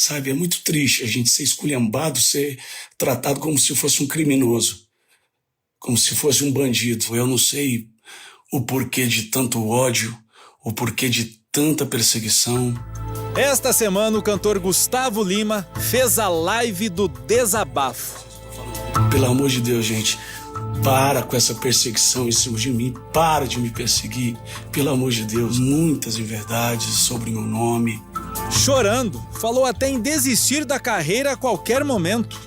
sabe? É muito triste a gente ser esculhambado, ser tratado como se fosse um criminoso, como se fosse um bandido. Eu não sei o porquê de tanto ódio, o porquê de tanta perseguição. Esta semana, o cantor Gustavo Lima fez a live do desabafo. Pelo amor de Deus, gente, para com essa perseguição em cima de mim, para de me perseguir. Pelo amor de Deus, muitas inverdades sobre meu nome. Chorando, falou até em desistir da carreira a qualquer momento.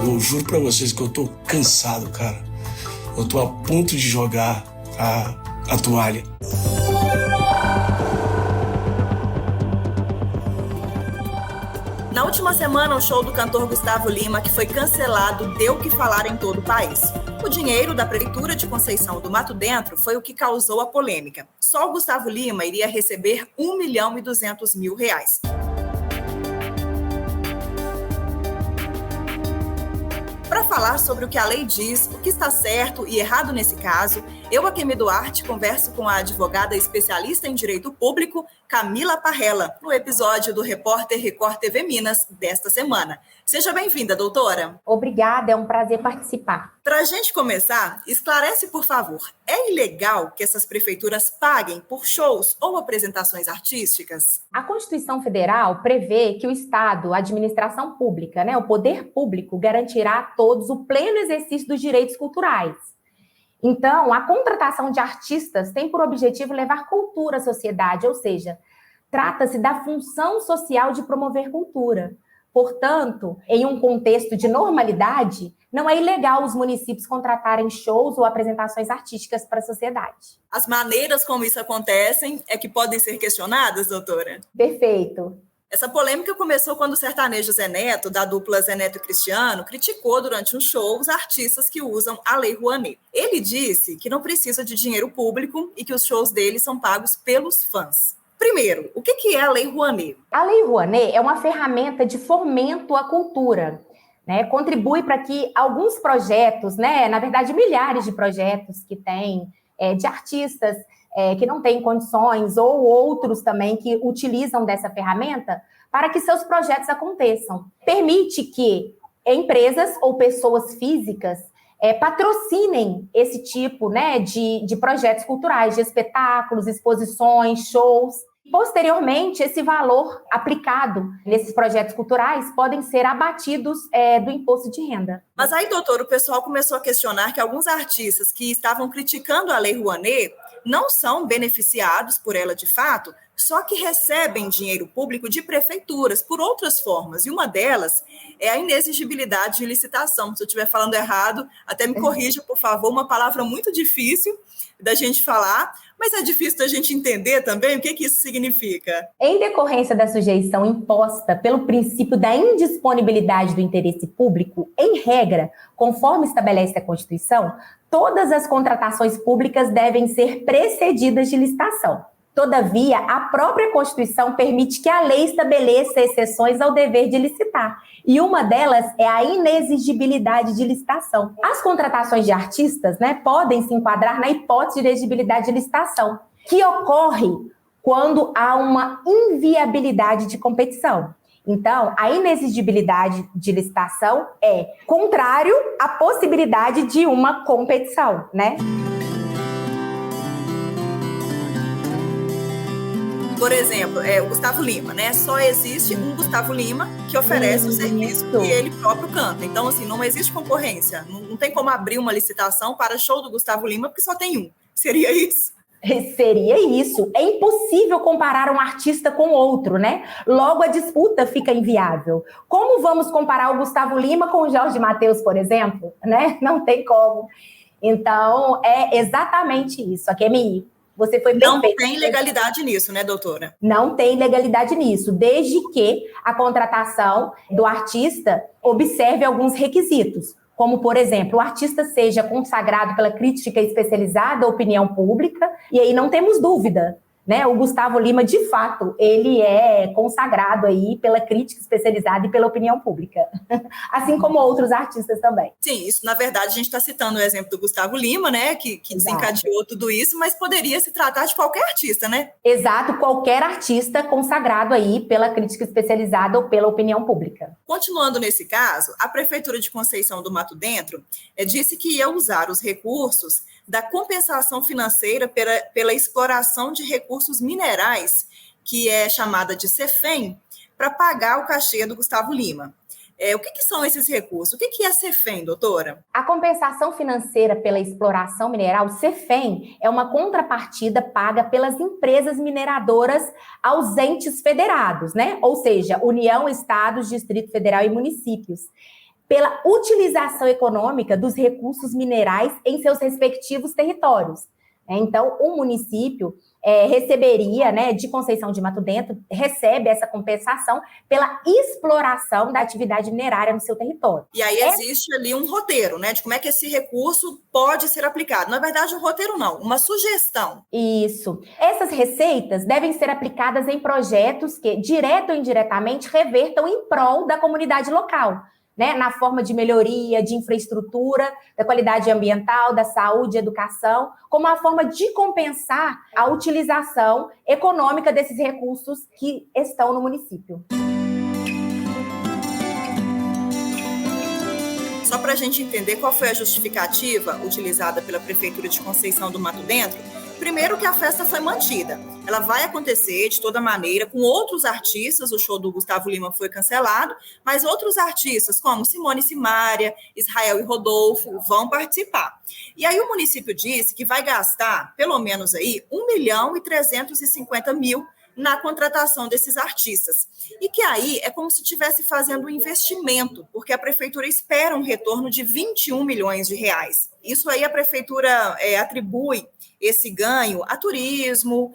Eu juro pra vocês que eu tô cansado, cara. Eu tô a ponto de jogar a toalha. Na última semana, o show do cantor Gustavo Lima, que foi cancelado, deu o que falar em todo o país. O dinheiro da Prefeitura de Conceição do Mato Dentro foi o que causou a polêmica. Só o Gustavo Lima iria receber R$1.200.000. Para falar sobre o que a lei diz, o que está certo e errado nesse caso, eu, Akemi Duarte, converso com a advogada especialista em direito público, Camila Parrella, no episódio do Repórter Record TV Minas desta semana. Seja bem-vinda, doutora. Obrigada, é um prazer participar. Para a gente começar, esclarece, por favor, é ilegal que essas prefeituras paguem por shows ou apresentações artísticas? A Constituição Federal prevê que o Estado, a administração pública, o poder público, garantirá a todos o pleno exercício dos direitos culturais. Então, a contratação de artistas tem por objetivo levar cultura à sociedade, ou seja, trata-se da função social de promover cultura. Portanto, em um contexto de normalidade, não é ilegal os municípios contratarem shows ou apresentações artísticas para a sociedade. As maneiras como isso acontecem é que podem ser questionadas, doutora? Perfeito. Essa polêmica começou quando o sertanejo Zé Neto, da dupla Zé Neto e Cristiano, criticou durante um show os artistas que usam a Lei Rouanet. Ele disse que não precisa de dinheiro público e que os shows dele são pagos pelos fãs. Primeiro, o que é a Lei Rouanet? A Lei Rouanet é uma ferramenta de fomento à cultura, contribui para que alguns projetos, na verdade milhares de projetos que tem, de artistas que não têm condições ou outros também que utilizam dessa ferramenta para que seus projetos aconteçam. Permite que empresas ou pessoas físicas patrocinem esse tipo de projetos culturais, de espetáculos, exposições, shows. Posteriormente, esse valor aplicado nesses projetos culturais podem ser abatidos do imposto de renda. Mas aí, doutor, o pessoal começou a questionar que alguns artistas que estavam criticando a Lei Rouanet não são beneficiados por ela de fato, só que recebem dinheiro público de prefeituras por outras formas. E uma delas é a inexigibilidade de licitação. Se eu estiver falando errado, até me corrija, por favor, uma palavra muito difícil da gente falar, mas é difícil da gente entender também o que isso significa. Em decorrência da sujeição imposta pelo princípio da indisponibilidade do interesse público, em regra, conforme estabelece a Constituição, todas as contratações públicas devem ser precedidas de licitação. Todavia, a própria Constituição permite que a lei estabeleça exceções ao dever de licitar, e uma delas é a inexigibilidade de licitação. As contratações de artistas, podem se enquadrar na hipótese de exigibilidade de licitação, que ocorre quando há uma inviabilidade de competição. Então, a inexigibilidade de licitação é contrário à possibilidade de uma competição, Por exemplo, o Gustavo Lima, Só existe um Gustavo Lima que oferece o serviço que ele próprio canta. Então, assim, não existe concorrência. Não tem como abrir uma licitação para show do Gustavo Lima, porque só tem um. Seria isso? Seria isso. É impossível comparar um artista com outro, Logo, a disputa fica inviável. Como vamos comparar o Gustavo Lima com o Jorge Mateus, por exemplo? Não tem como. Então, é exatamente isso. Akemi, você foi perfeita. Não tem legalidade nisso, doutora? Não tem legalidade nisso, desde que a contratação do artista observe alguns requisitos, como, por exemplo, o artista seja consagrado pela crítica especializada, opinião pública, e aí não temos dúvida, né? O Gustavo Lima, de fato, ele é consagrado aí pela crítica especializada e pela opinião pública, assim como outros artistas também. Sim, isso, na verdade, a gente está citando o exemplo do Gustavo Lima, né, que desencadeou tudo isso, mas poderia se tratar de qualquer artista, né? Exato, qualquer artista consagrado aí pela crítica especializada ou pela opinião pública. Continuando nesse caso, a Prefeitura de Conceição do Mato Dentro disse que ia usar os recursos da compensação financeira pela exploração de recursos minerais, que é chamada de CEFEM, para pagar o cachê do Gustavo Lima. O que são esses recursos? O que é CEFEM, doutora? A compensação financeira pela exploração mineral, CEFEM, é uma contrapartida paga pelas empresas mineradoras aos entes federados, né? Ou seja, União, Estados, Distrito Federal e municípios, pela utilização econômica dos recursos minerais em seus respectivos territórios. Então, o município receberia, né, de Conceição de Mato Dentro, recebe essa compensação pela exploração da atividade minerária no seu território. E aí existe ali um roteiro, né, de como é que esse recurso pode ser aplicado. Na verdade, um roteiro não, uma sugestão. Isso. Essas receitas devem ser aplicadas em projetos que, direto ou indiretamente, revertam em prol da comunidade local, né, na forma de melhoria, de infraestrutura, da qualidade ambiental, da saúde, educação, como uma forma de compensar a utilização econômica desses recursos que estão no município. Só para a gente entender qual foi a justificativa utilizada pela Prefeitura de Conceição do Mato Dentro, primeiro que a festa foi mantida. Ela vai acontecer de toda maneira com outros artistas, o show do Gustavo Lima foi cancelado, mas outros artistas como Simone e Simaria, Israel e Rodolfo vão participar. E aí o município disse que vai gastar pelo menos aí 1.350.000 na contratação desses artistas. E que aí é como se estivesse fazendo um investimento, porque a prefeitura espera um retorno de 21 milhões de reais. Isso aí a prefeitura atribui esse ganho a turismo,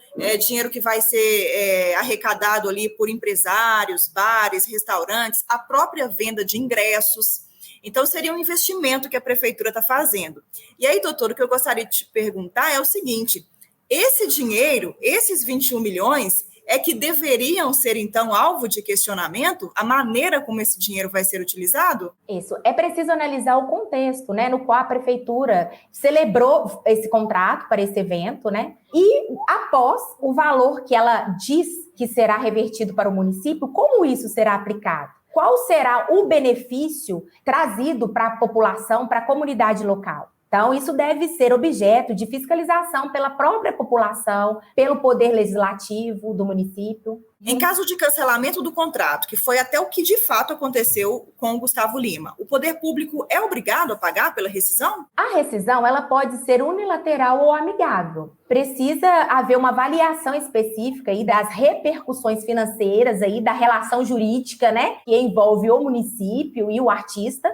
dinheiro que vai ser arrecadado ali por empresários, bares, restaurantes, a própria venda de ingressos. Então, seria um investimento que a prefeitura está fazendo. E aí, doutor, o que eu gostaria de te perguntar é o seguinte, esse dinheiro, esses 21 milhões, é que deveriam ser, então, alvo de questionamento, a maneira como esse dinheiro vai ser utilizado? Isso. É preciso analisar o contexto, né, no qual a prefeitura celebrou esse contrato para esse evento, né, e após o valor que ela diz que será revertido para o município, como isso será aplicado? Qual será o benefício trazido para a população, para a comunidade local? Então, isso deve ser objeto de fiscalização pela própria população, pelo poder legislativo do município. Em caso de cancelamento do contrato, que foi até o que de fato aconteceu com o Gustavo Lima, o poder público é obrigado a pagar pela rescisão? A rescisão, ela pode ser unilateral ou amigável. Precisa haver uma avaliação específica aí das repercussões financeiras aí, da relação jurídica, né, que envolve o município e o artista,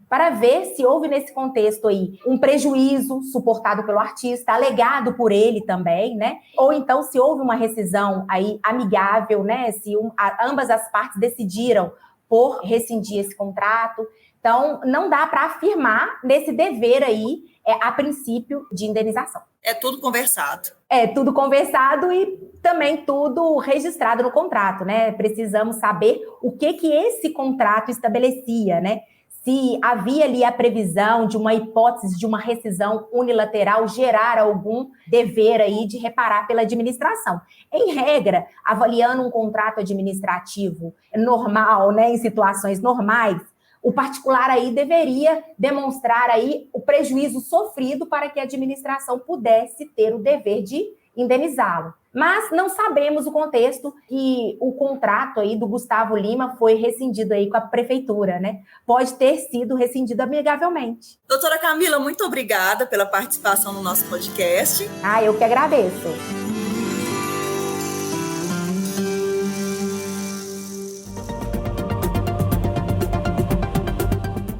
para ver se houve nesse contexto aí um prejuízo suportado pelo artista, alegado por ele também, né? Ou então se houve uma rescisão aí amigável, né? Se ambas as partes decidiram por rescindir esse contrato. Então, não dá para afirmar nesse dever aí, a princípio de indenização. É tudo conversado. É tudo conversado e também tudo registrado no contrato, né? Precisamos saber o que esse contrato estabelecia, né? Se havia ali a previsão de uma hipótese de uma rescisão unilateral gerar algum dever aí de reparar pela administração. Em regra, avaliando um contrato administrativo normal, né, em situações normais, o particular aí deveria demonstrar aí o prejuízo sofrido para que a administração pudesse ter o dever de indenizá-lo. Mas não sabemos o contexto que o contrato aí do Gustavo Lima foi rescindido aí com a prefeitura, né? Pode ter sido rescindido amigavelmente. Doutora Camila, muito obrigada pela participação no nosso podcast. Eu que agradeço.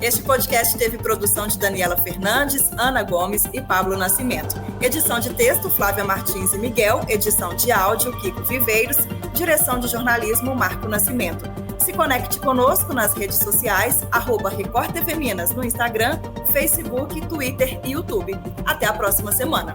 Este podcast teve produção de Daniela Fernandes, Ana Gomes e Pablo Nascimento. Edição de texto, Flávia Martins e Miguel. Edição de áudio, Kiko Viveiros. Direção de jornalismo, Marco Nascimento. Se conecte conosco nas redes sociais, @Record TV Minas no Instagram, Facebook, Twitter e YouTube. Até a próxima semana.